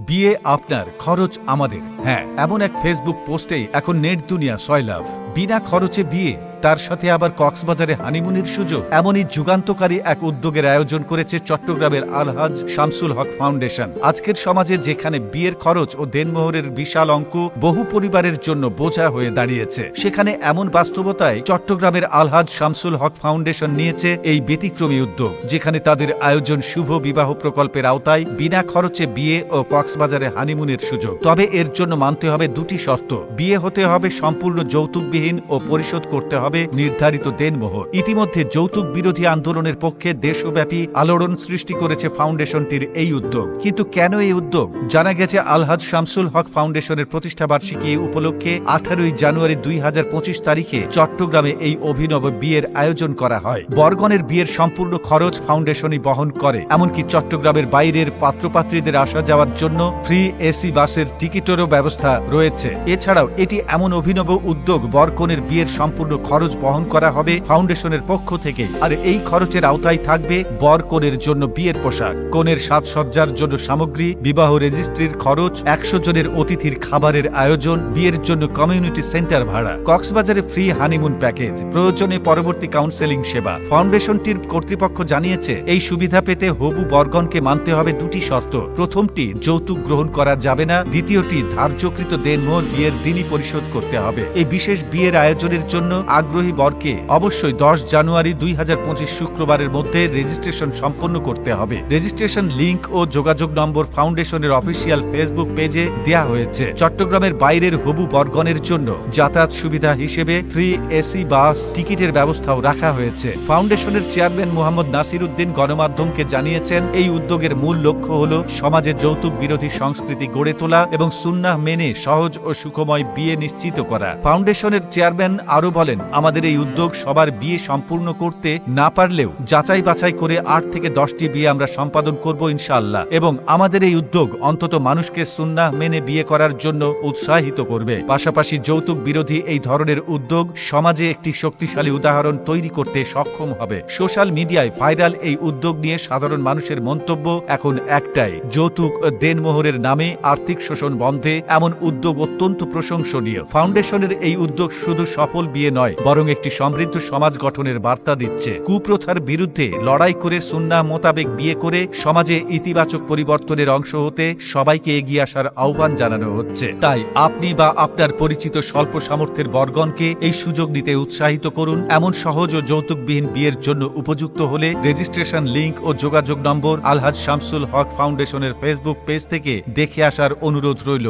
বিয়ে আপনার, খরচ আমাদের। হ্যাঁ, এমন এক ফেসবুক পোস্টেই এখন নেট দুনিয়া সয়লাভ। বিনা খরচে বিয়ে, তার সাথে আবার কক্সবাজারে হানিমুনের সুযোগ। এমনই যুগান্তকারী এক উদ্যোগের আয়োজন করেছে চট্টগ্রামের আলহাজ শামসুল হক ফাউন্ডেশন। আজকের সমাজে যেখানে বিয়ের খরচ ও দেনমোহরের বিশাল অঙ্ক বহু পরিবারের জন্য বোঝা হয়ে দাঁড়িয়েছে, সেখানে এমন বাস্তবতায় চট্টগ্রামের আলহাজ শামসুল হক ফাউন্ডেশন নিয়েছে এই ব্যতিক্রমী উদ্যোগ, যেখানে তাদের আয়োজন শুভ বিবাহ প্রকল্পের আওতায় বিনা খরচে বিয়ে ও কক্সবাজারে হানিমুনের সুযোগ। তবে এর জন্য মানতে হবে দুটি শর্ত। বিয়ে হতে হবে সম্পূর্ণ যৌতুকবিহীন ও পরিশোধ করতে হবে নির্ধারিত দেনমোহর। ইতিমধ্যে যৌতুক বিরোধী আন্দোলনের পক্ষে দেশব্যাপী আলোড়ন সৃষ্টি করেছে ফাউন্ডেশনটির এই উদ্যোগ। কিন্তু কেন এই উদ্যোগ? জানা গেছে আলহাজ শামসুল হক ফাউন্ডেশনের প্রতিষ্ঠাবার্ষিকী উপলক্ষে 18 জানুয়ারি 2025 তারিখে চট্টগ্রামে এই অভিনব বিয়ের আয়োজন করা হয়। বরগণের বিয়ের সম্পূর্ণ খরচ ফাউন্ডেশনই বহন করে। এমনকি চট্টগ্রামের বাইরের পাত্রপাত্রীদের আসা যাওয়ার জন্য ফ্রি এসি বাসের টিকিটেরও ব্যবস্থা রয়েছে। এছাড়াও এটি এমন অভিনব উদ্যোগ, বরকনের বিয়ের সম্পূর্ণ খরচ বহন করা হবে ফাউন্ডেশনের পক্ষ থেকে। আর এই খরচের আওতায় থাকবে বরকনের জন্য বিয়ের পোশাক, কনের সাজসজ্জার জন্য সামগ্রী, বিবাহ রেজিস্ট্রির খরচ, 100 জনের অতিথির খাবারের আয়োজন, বিয়ের জন্য কমিউনিটি সেন্টার ভাড়া, কক্সবাজারে ফ্রি হানিমুন প্যাকেজ, প্রয়োজনে পরবর্তী কাউন্সেলিং সেবা। ফাউন্ডেশনটির কর্তৃপক্ষ জানিয়েছে, এই সুবিধা পেতে হবু বরগণকে মানতে হবে দুটি শর্ত। প্রথমটি, যৌতুক গ্রহণ করা যাবে না। দ্বিতীয়টি, ধার্যকৃত দেনমোহর বিয়ের দিনই পরিশোধ করতে হবে। এই বিশেষ বিয়ের আয়োজনের জন্য আগ্রহী বরকে অবশ্যই 10 জানুয়ারি 2025 শুক্রবারের মধ্যে রেজিস্ট্রেশন সম্পন্ন করতে হবে। রেজিস্ট্রেশন লিংক ও যোগাযোগ নম্বর ফাউন্ডেশনের অফিসিয়াল ফেসবুক পেজে দেয়া হয়েছে। চট্টগ্রামের বাইরের হবু বরগণের জন্য যাতায়াত সুবিধা হিসেবে ফ্রি এসি বাস টিকিটের ব্যবস্থাও রাখা হয়েছে। ফাউন্ডেশনের চেয়ারম্যান মোহাম্মদ নাসির উদ্দিন গণমাধ্যমকে জানিয়েছেন, এই উদ্যোগের মূল লক্ষ্য হল সমাজে যৌতুক বিরোধী সংস্কৃতি গড়ে তোলা এবং সুন্নাহ মেনে সহজ ও সুখময় বিয়ে নিশ্চিত করা। ফাউন্ডেশনের চেয়ারম্যান আরো বলেন, আমাদের এই উদ্যোগ সবার বিয়ে সম্পূর্ণ করতে না পারলেও যাচাই বাছাই করে 8 থেকে 10টি বিয়ে আমরা সম্পাদন করব ইনশাআল্লাহ। এবং আমাদের এই উদ্যোগ অন্তত মানুষকে সুন্নাহ মেনে বিয়ে করার জন্য উৎসাহিত করবে। পাশাপাশি যৌতুক বিরোধী এই ধরনের উদ্যোগ সমাজে একটি শক্তিশালী উদাহরণ তৈরি করতে সক্ষম হবে। সোশ্যাল মিডিয়ায় ভাইরাল এই উদ্যোগ নিয়ে সাধারণ মানুষের মন্তব্য এখন একটাই, যৌতুক দেনমোহরের নামে আর্থিক শোষণ বন্ধে এমন উদ্যোগ অত্যন্ত প্রশংসনীয়। ফাউন্ডেশনের এই উদ্যোগ শুধু সফল বিয়ে নয়, বরং একটি সমৃদ্ধ সমাজ গঠনের বার্তা দিচ্ছে। কুপ্রথার বিরুদ্ধে লড়াই করে সুন্নাহ মোতাবেক বিয়ে করে সমাজে ইতিবাচক পরিবর্তনের অংশ হতে সবাইকে এগিয়ে আসার আহ্বান জানানো হচ্ছে। তাই আপনি বা আপনার পরিচিত স্বল্প সামর্থ্যের বরগণকে এই সুযোগ নিতে উৎসাহিত করুন। এমন সহজ ও যৌতুকবিহীন বিয়ের জন্য উপযুক্ত হলে রেজিস্ট্রেশন লিংক ও যোগাযোগ নম্বর আলহাজ শামসুল হক ফাউন্ডেশনের ফেসবুক পেজ থেকে দেখে আসার অনুরোধ রইল।